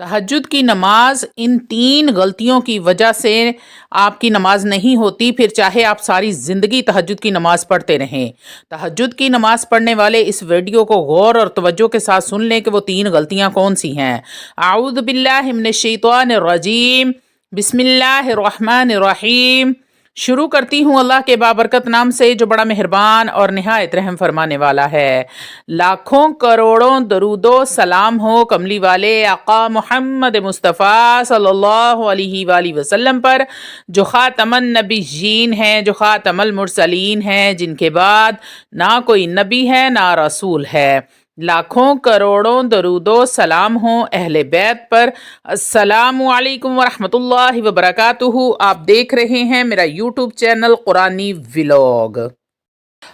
तहज्जुद की नमाज इन 3 गलतियों की वजह से आपकी नमाज नहीं होती, फिर चाहे आप सारी ज़िंदगी तहज्जुद की नमाज पढ़ते रहें। तहज्जुद की नमाज पढ़ने वाले इस वीडियो को गौर और तवज्जो के साथ सुन लें कि वो 3 गलतियां कौन सी हैं। आऊज़ु बिल्लाहि मिनश शैतानिर रजीम, बिस्मिल्लाहिर रहमानिर रहीम। शुरू करती हूँ अल्लाह के बाबरकत नाम से जो बड़ा मेहरबान और निहायत रहम फरमाने वाला है। लाखों करोड़ों दरूदो सलाम हो कमली वाले आका मोहम्मद मुस्तफ़ा सल्लल्लाहु अलैहि वसल्लम पर, जो ख़ातमन नबीयीन हैं, जो ख़ातमुल मुरसलीन हैं, जिनके बाद ना कोई नबी है ना रसूल है। लाखों करोड़ों दरूदो सलाम हो अहले बैत पर। अस्सलामु अलैकुम वरहमतुल्लाहि वबरकातुहू। आप देख रहे हैं मेरा यूट्यूब चैनल कुरानी व्लॉग।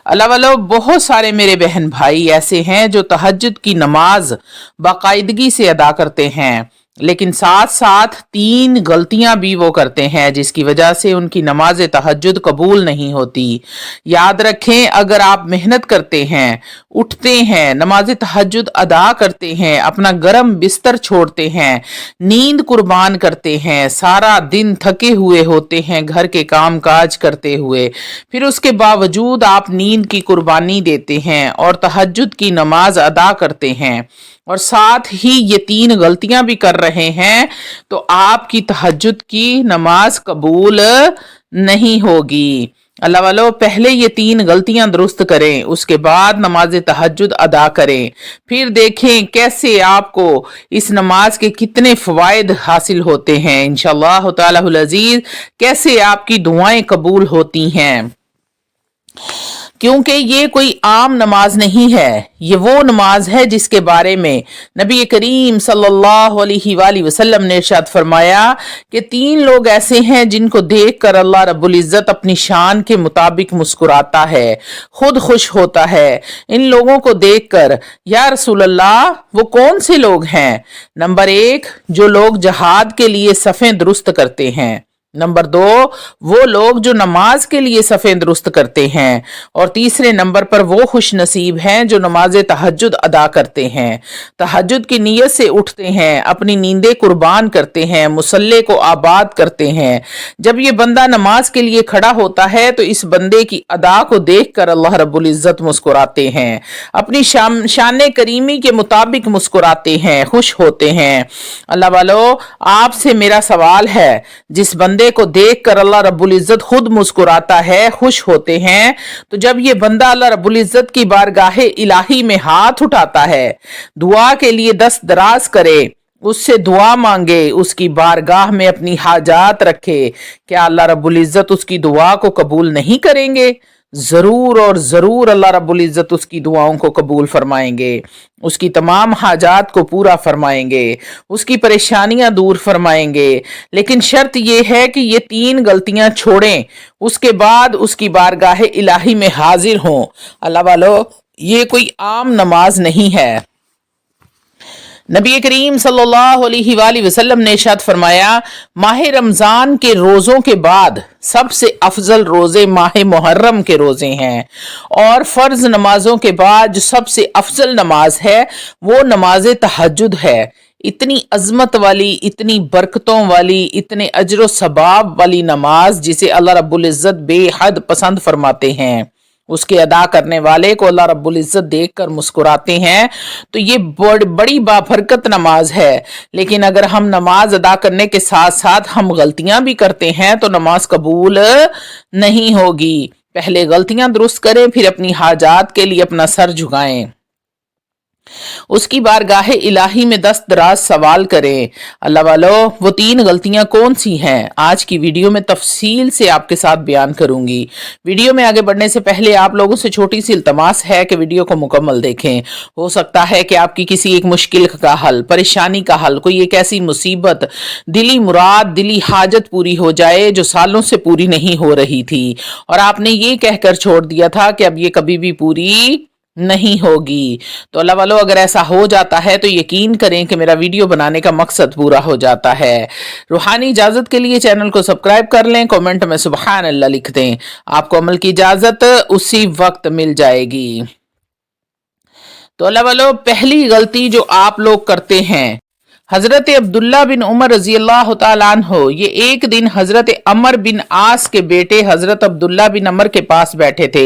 अल्लाह वालों, बहुत सारे मेरे बहन भाई ऐसे हैं जो तहज्जुद की नमाज बाकायदगी से अदा करते हैं, लेकिन साथ साथ 3 गलतियां भी वो करते हैं जिसकी वजह से उनकी नमाज तहज्जुद कबूल नहीं होती। याद रखें, अगर आप मेहनत करते हैं, उठते हैं, नमाज तहज्जुद अदा करते हैं, अपना गरम बिस्तर छोड़ते हैं, नींद कुर्बान करते हैं, सारा दिन थके हुए होते हैं घर के काम काज करते हुए, फिर उसके बावजूद आप नींद की कुर्बानी देते हैं और तहज्जुद की नमाज अदा करते हैं और साथ ही ये 3 गलतियां भी कर रहे हैं, तो आपकी तहज्जुद की नमाज कबूल नहीं होगी। अल्लाह वालों, पहले ये 3 गलतियां दुरुस्त करें, उसके बाद नमाज तहज्जुद अदा करें, फिर देखें कैसे आपको इस नमाज के कितने फ़वाइद हासिल होते हैं इंशाअल्लाह ताला अज़ीज़, कैसे आपकी दुआएं कबूल होती हैं। क्योंकि ये कोई आम नमाज नहीं है, ये वो नमाज है जिसके बारे में नबी करीम सल्लल्लाहु अलैहि वसल्लम ने इरशाद फरमाया कि 3 लोग ऐसे हैं जिनको देखकर अल्लाह रब्बुल इज़्ज़त अपनी शान के मुताबिक मुस्कुराता है, खुद खुश होता है। इन लोगों को देखकर या रसूल अल्लाह, वो कौन से लोग हैं? नंबर 1, जो लोग जहाद के लिए सफ़ें दुरुस्त करते हैं। नंबर 2, वो लोग जो नमाज के लिए सफ़ें दुरुस्त करते हैं। और तीसरे नंबर पर वो खुश नसीब हैं जो नमाज तहज्जुद अदा करते हैं, तहज्जुद की नीयत से उठते हैं, अपनी नींदें कुर्बान करते हैं, मुसल्ले को आबाद करते हैं। जब ये बंदा नमाज के लिए खड़ा होता है तो इस बंदे की अदा को देख कर अल्लाह रब्बुल इज़्ज़त मुस्कुराते हैं, अपनी शान करीमी के मुताबिक मुस्कुराते हैं, खुश होते हैं। अल्लाह वालों, आपसे मेरा सवाल है, जिस बंदे को देखकर अल्लाह रब्बुल इज़्ज़त खुद मुस्कुराता है, खुश होते हैं, तो जब ये बंदा अल्लाह रब्बुल इज़्ज़त की बारगाह इलाही में हाथ उठाता है, दुआ के लिए दस्त दराज करे, उससे दुआ मांगे, उसकी बारगाह में अपनी हाजात रखे, क्या अल्लाह रब्बुल इज़्ज़त उसकी दुआ को कबूल नहीं करेंगे? ज़रूर और ज़रूर अल्लाह रब्बुल इज़्ज़त उसकी दुआओं को कबूल फरमाएंगे, उसकी तमाम हाजात को पूरा फरमाएंगे, उसकी परेशानियां दूर फरमाएंगे। लेकिन शर्त यह है कि ये 3 गलतियां छोड़ें, उसके बाद उसकी बारगाह इलाही में हाजिर हों। अल्लाह वालों, ये कोई आम नमाज नहीं है। नबी करीम सल्लल्लाहु अलैहि वसल्लम ने इरशाद फरमाया, माह रमज़ान के रोज़ों के बाद सबसे अफजल रोज़े माह मुहर्रम के रोज़े हैं, और फ़र्ज नमाजों के बाद जो सबसे अफजल नमाज है वो नमाज तहज्जुद है। इतनी अजमत वाली, इतनी बरकतों वाली, इतने अजर सबाब वाली नमाज जिसे अल्लाह रब्बुल इज़्ज़त बेहद पसंद फरमाते हैं, उसके अदा करने वाले को अल्लाह रब्बुल इज़्ज़त देखकर मुस्कुराते हैं। तो ये बड़ी बाबरकत नमाज है। लेकिन अगर हम नमाज अदा करने के साथ साथ हम गलतियां भी करते हैं तो नमाज कबूल नहीं होगी। पहले गलतियां दुरुस्त करें, फिर अपनी हाजात के लिए अपना सर झुकाएं, उसकी बारगाह इलाही में दस्त दराज सवाल करें। अल्लाह वालों, वो 3 गलतियां कौन सी हैं, आज की वीडियो में तफसील से आपके साथ बयान करूंगी। वीडियो में आगे बढ़ने से पहले आप लोगों से छोटी सी इल्तमास है कि वीडियो को मुकम्मल देखें। हो सकता है कि आपकी किसी एक मुश्किल का हल, परेशानी का हल, कोई एक ऐसी मुसीबत, दिली मुराद, दिली हाजत पूरी हो जाए जो सालों से पूरी नहीं हो रही थी और आपने ये कहकर छोड़ दिया था कि अब ये कभी भी पूरी नहीं होगी। तो अल्लाह वालों, अगर ऐसा हो जाता है तो यकीन करें कि मेरा वीडियो बनाने का मकसद पूरा हो जाता है। रूहानी इजाजत के लिए चैनल को सब्सक्राइब कर लें, कमेंट में सुबहान अल्लाह लिख दें, आपको अमल की इजाजत उसी वक्त मिल जाएगी। तो अल्लाह वालों, पहली गलती जो आप लोग करते हैं हजरत अब्दुल्ला बिन उमर रजी अल्लाह तआला अन्हो ये एक दिन हजरत अमर बिन आस के बेटे हजरत अब्दुल्ला बिन अमर के पास बैठे थे।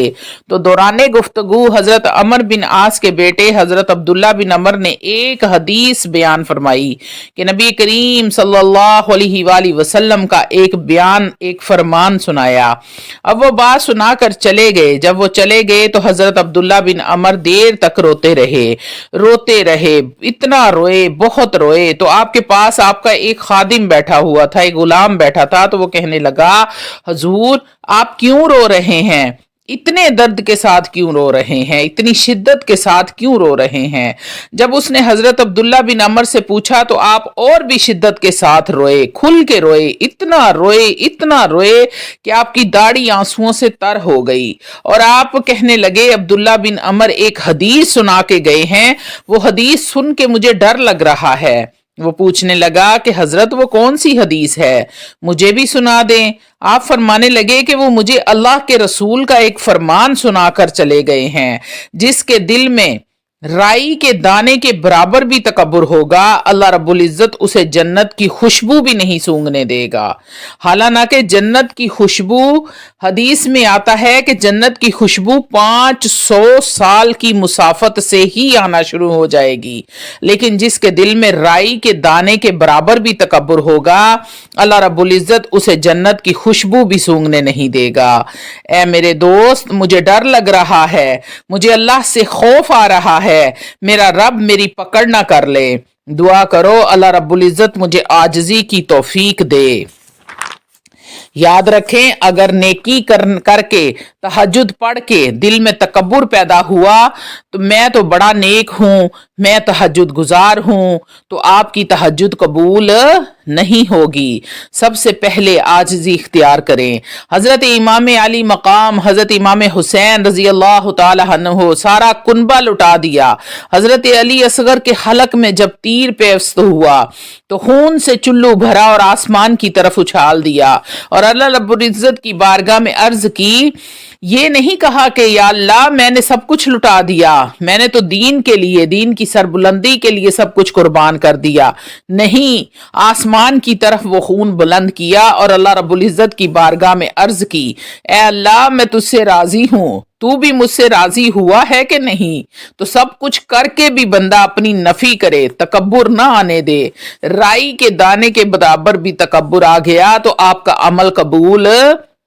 तो दौराने गुफ्तगू हजरत अमर बिन आस के बेटे हजरत अब्दुल्ला बिन अमर ने एक हदीस बयान फरमाई कि नबी करीम सल्लल्लाहु अलैहि वसल्लम का एक बयान, एक फरमान सुनाया। अब वो बात सुनाकर चले गए। जब वो चले गए तो हजरत अब्दुल्ला बिन अमर देर तक रोते रहे, इतना रोए, बहुत रोए। तो आपके पास आपका एक खादिम बैठा हुआ था, एक गुलाम बैठा था। तो वो कहने लगा, हुजूर आप क्यों रो रहे हैं? इतने दर्द के साथ क्यों रो रहे हैं? इतनी शिद्दत के साथ क्यों रो रहे हैं? जब उसने हजरत अब्दुल्ला बिन अमर से पूछा तो आप और भी शिद्दत के साथ रोए, खुल के रोए, इतना रोए कि आपकी दाढ़ी आंसुओं से तर हो गई। और आप कहने लगे, अब्दुल्ला बिन अमर एक हदीस सुना के गए हैं, वो हदीस सुन के मुझे डर लग रहा है। वो पूछने लगा कि हजरत वो कौन सी हदीस है, मुझे भी सुना दें। आप फरमाने लगे कि वो मुझे अल्लाह के रसूल का एक फरमान सुनाकर चले गए हैं, जिसके दिल में राई के दाने के बराबर भी तकब्बुर होगा, अल्लाह रब्बुल इज्जत उसे जन्नत की खुशबू भी नहीं सूंघने देगा। हालांकि जन्नत की खुशबू, हदीस में आता है कि जन्नत की खुशबू 500 साल की मुसाफत से ही आना शुरू हो जाएगी, लेकिन जिसके दिल में राई के दाने के बराबर भी तकब्बुर होगा, अल्लाह रब्बुल इज्जत उसे जन्नत की खुशबू भी सूंघने नहीं देगा। ऐ मेरे दोस्त, मुझे डर लग रहा है, मुझे अल्लाह से खौफ आ रहा है, मेरा रब मेरी पकड़ ना कर ले। दुआ करो अल्लाह रब्बुल इज्जत मुझे आजिज़ी की तौफीक दे। याद रखें, अगर नेकी करके तहज्जुद पढ़ के दिल में तकब्बुर पैदा हुआ तो मैं तो बड़ा नेक हूं, मैं तहज्जुद गुजार हूं, तो आपकी तहज्जुद कबूल नहीं होगी। सबसे पहले आजिज़ी इख्तियार करें। हजरत इमाम अली मकाम हजरत इमाम हुसैन रजी अल्लाह तआला अन्हु सारा कुनबा लुटा दिया। हजरत अली असगर के हलक में जब तीर पेवस्त हुआ तो खून से चुल्लू भरा और आसमान की तरफ उछाल दिया और अल्लाह रब्बुल इज्जत की बारगाह में अर्ज की। ये नहीं कहा कि या अल्लाह मैंने सब कुछ लुटा दिया, मैंने तो दीन के लिए, दीन की सरबुलंदी के लिए सब कुछ कुर्बान कर दिया। नहीं, आसमान की तरफ वो खून बुलंद किया और अल्लाह रब्बुल इज्जत की बारगाह में अर्ज की, ए अल्लाह मैं तुझसे राजी हूं, तू भी मुझसे राजी हुआ है कि नहीं? तो सब कुछ करके भी बंदा अपनी नफी करे, तकब्बुर ना आने दे। राई के दाने के बराबर भी तकब्बुर आ गया तो आपका अमल कबूल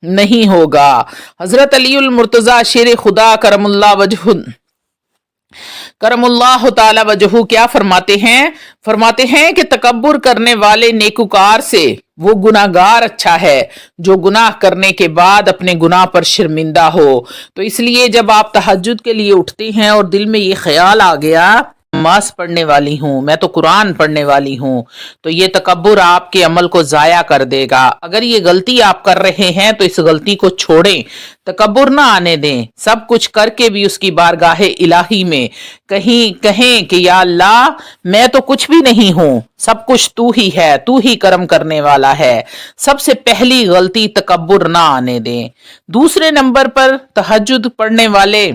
नहीं होगा। हजरत अलीउल मुर्तजा शेर खुदा करमुल्लाह ताला वजहू क्या फरमाते हैं कि तकब्बुर करने वाले नेकुकार से वो गुनाहगार अच्छा है जो गुनाह करने के बाद अपने गुनाह पर शर्मिंदा हो। तो इसलिए जब आप तहज्जुद के लिए उठते हैं और दिल में ये ख्याल आ गया, नमाज पढ़ने वाली हूँ, मैं तो कुरान पढ़ने वाली हूँ, तो ये तकब्बुर आपके अमल को जाया कर देगा। अगर ये गलती आप कर रहे हैं तो इस गलती को छोड़ें, तकब्बुर ना आने दें। सब कुछ करके भी उसकी बारगाहे इलाही में कहें कि या अल्लाह मैं तो कुछ भी नहीं हूँ, सब कुछ तू ही है, तू ही कर्म करने वाला है। सबसे पहली गलती तकब्बुर ना आने दें। दूसरे नंबर पर तहज्जुद पढ़ने वाले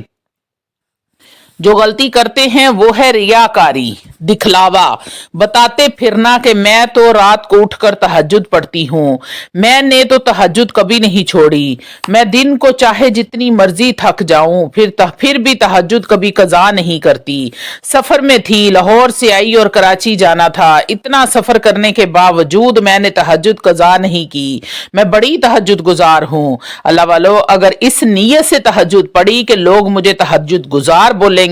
जो गलती करते हैं वो है रियाकारी, दिखलावा, बताते फिरना कि मैं तो रात को उठकर तहज्जुद पढ़ती हूँ, मैंने तो तहज्जुद कभी नहीं छोड़ी, मैं दिन को चाहे जितनी मर्जी थक जाऊं फिर भी तहज्जुद कभी कज़ा नहीं करती। सफर में थी, लाहौर से आई और कराची जाना था, इतना सफर करने के बावजूद मैंने तहज्जुद कज़ा नहीं की, मैं बड़ी तहज्जुद गुजार हूँ। अल्लाह वालो, अगर इस नीयत से तहज्जुद पढ़ी कि लोग मुझे तहज्जुद गुजार बोलेंगे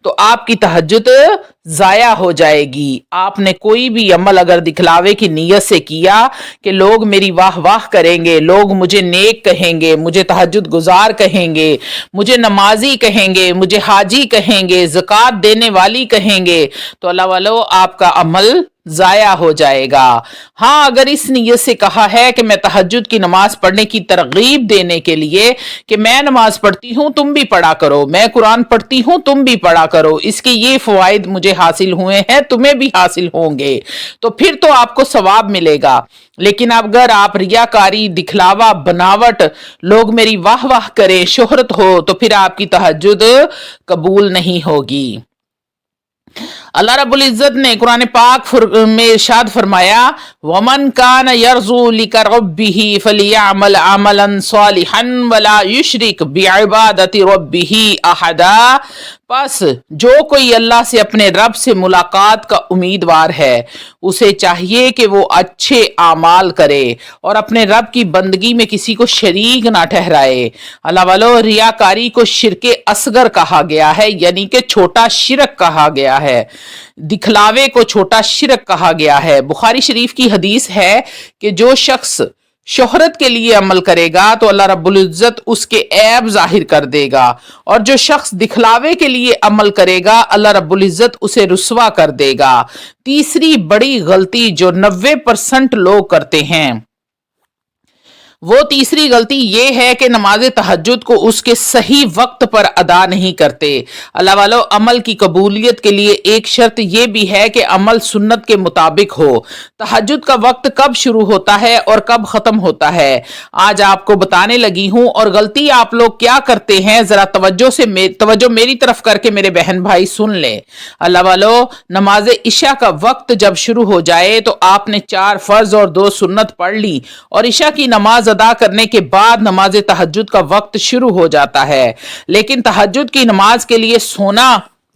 तो आपकी तहज्जुद जाया हो जाएगी। आपने कोई भी अमल अगर दिखलावे की नीयत से किया कि लोग मेरी वाह वाह करेंगे, लोग मुझे नेक कहेंगे, मुझे तहज्जुद गुजार कहेंगे, मुझे नमाजी कहेंगे, मुझे हाजी कहेंगे, ज़कात देने वाली कहेंगे, तो अल्लाह वालो आपका अमल जाया हो जाएगा। हाँ, अगर इस नीयत से कहा है कि मैं तहज्जुद की नमाज पढ़ने की तरगीब देने के लिए कि मैं नमाज पढ़ती हूँ तुम भी पढ़ा करो, मैं कुरान पढ़ती हूँ तुम भी पढ़ा करो, इसके ये फवाइद मुझे हासिल हुए हैं तुम्हें भी हासिल होंगे, तो फिर तो आपको सवाब मिलेगा। लेकिन अगर आप रियाकारी, दिखलावा, बनावट, लोग मेरी वाह वाह करें, शोहरत हो, तो फिर आपकी तहज्जुद कबूल नहीं होगी। अल्लाह रब्बुल इज़्ज़त ने कुरान पाक में इरशाद फरमाया, वमन कान यरजू लिका रब्बिही फलियअमल अमलन सालिहन वला युशरिक बिइबादति रब्बिही अहदा। बस जो कोई अल्लाह से अपने रब से मुलाकात का उम्मीदवार है उसे चाहिए कि वो अच्छे आमाल करे और अपने रब की बंदगी में किसी को शरीक ना ठहराए। अल्लाह वालो, रियाकारी को शिरके असगर कहा गया है, यानी कि छोटा शिरक कहा गया है, दिखलावे को छोटा शिरक कहा गया है। बुखारी शरीफ की हदीस है कि जो शख्स शोहरत के लिए अमल करेगा तो अल्लाह रब्बुल इज़्ज़त उसके ऐब जाहिर कर देगा, और जो शख्स दिखलावे के लिए अमल करेगा अल्लाह रब्बुल इज़्ज़त उसे रुस्वा कर देगा। तीसरी बड़ी गलती जो 90% लोग करते हैं, वो तीसरी गलती ये है कि नमाज तहज्जुद को उसके सही वक्त पर अदा नहीं करते। अल्लाह वालो, अमल की कबूलियत के लिए एक शर्त ये भी है कि अमल सुन्नत के मुताबिक हो। तहज्जुद का वक्त कब शुरू होता है और कब ख़त्म होता है आज आपको बताने लगी हूँ। और गलती आप लोग क्या करते हैं, ज़रा तवज्जो मेरी तरफ करके मेरे बहन भाई सुन ले। अल्लाह वालो, नमाज इशा का वक्त जब शुरू हो जाए तो आपने 4 फ़र्ज और 2 सुन्नत पढ़ ली और इशा की नमाज अदा करने के बाद नमाज तहज्जुद का वक्त शुरू हो जाता है। लेकिन तहज्जुद की नमाज के लिए सोना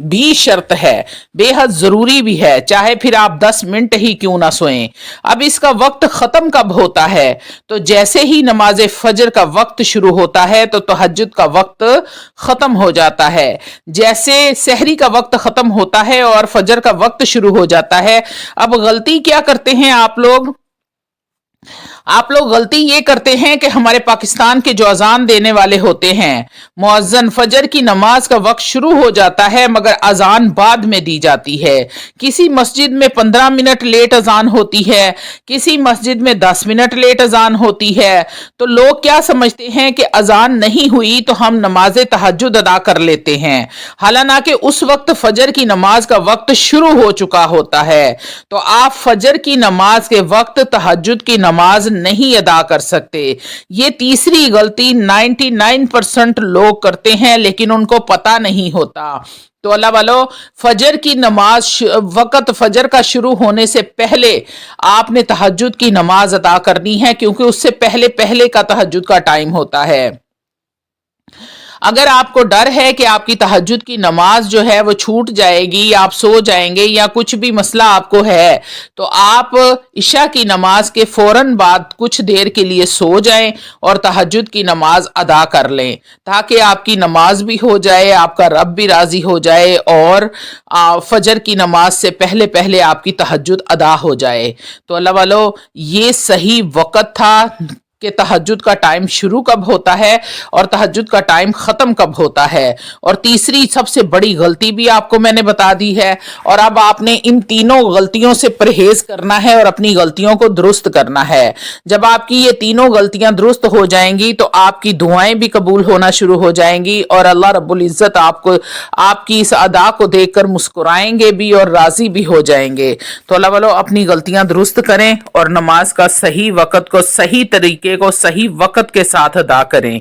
भी शर्त है, बेहद जरूरी भी है, चाहे फिर आप 10 मिनट ही क्यों ना सोएं। अब इसका वक्त खत्म कब होता है, तो जैसे ही नमाज फजर का वक्त शुरू होता है तो तहज्जुद का वक्त खत्म हो जाता है। जैसे सहरी का वक्त खत्म होता है और फजर का वक्त शुरू हो जाता है। अब गलती क्या करते हैं आप लोग गलती ये करते हैं कि हमारे पाकिस्तान के जो अजान देने वाले होते हैं, मुअज्जिन फजर की नमाज का वक्त शुरू हो जाता है मगर अजान बाद में दी जाती है। किसी मस्जिद में 15 मिनट लेट अजान होती है, किसी मस्जिद में 10 मिनट लेट अजान होती है। तो लोग क्या समझते हैं कि अजान नहीं हुई तो हम नमाज तहज्जुद अदा कर लेते हैं, हालांकि उस वक्त फजर की नमाज का वक्त शुरू हो चुका होता है। तो आप फजर की नमाज के वक्त तहज्जुद की नमाज नहीं अदा कर सकते। ये तीसरी गलती 99% लोग करते हैं लेकिन उनको पता नहीं होता। तो अल्लाह वालो, फजर की नमाज वक्त फजर का शुरू होने से पहले आपने तहज्जुद की नमाज अदा करनी है, क्योंकि उससे पहले पहले का तहज्जुद का टाइम होता है। अगर आपको डर है कि आपकी तहज्जुद की नमाज जो है वो छूट जाएगी, आप सो जाएंगे या कुछ भी मसला आपको है, तो आप इशा की नमाज के फौरन बाद कुछ देर के लिए सो जाएं और तहज्जुद की नमाज अदा कर लें, ताकि आपकी नमाज भी हो जाए, आपका रब भी राजी हो जाए और फजर की नमाज से पहले पहले आपकी तहज्जुद अदा हो जाए। तो अल्लाह वालो, ये सही वक़्त था कि तहज्जुद का टाइम शुरू कब होता है और तहज्जुद का टाइम ख़त्म कब होता है। और तीसरी सबसे बड़ी गलती भी आपको मैंने बता दी है, और अब आपने इन तीनों गलतियों से परहेज करना है और अपनी गलतियों को दुरुस्त करना है। जब आपकी ये तीनों गलतियां दुरुस्त हो जाएंगी तो आपकी दुआएं भी कबूल होना शुरू हो जाएंगी और अल्लाह रब्बुल इज़्ज़त आपको आपकी इस अदा को देखकर मुस्कुराएंगे भी और राजी भी हो जाएंगे। तो अल्लाह वालों, अपनी गलतियां दुरुस्त करें और नमाज का सही वक़्त को सही तरीके को सही वक़्त के साथ अदा करें।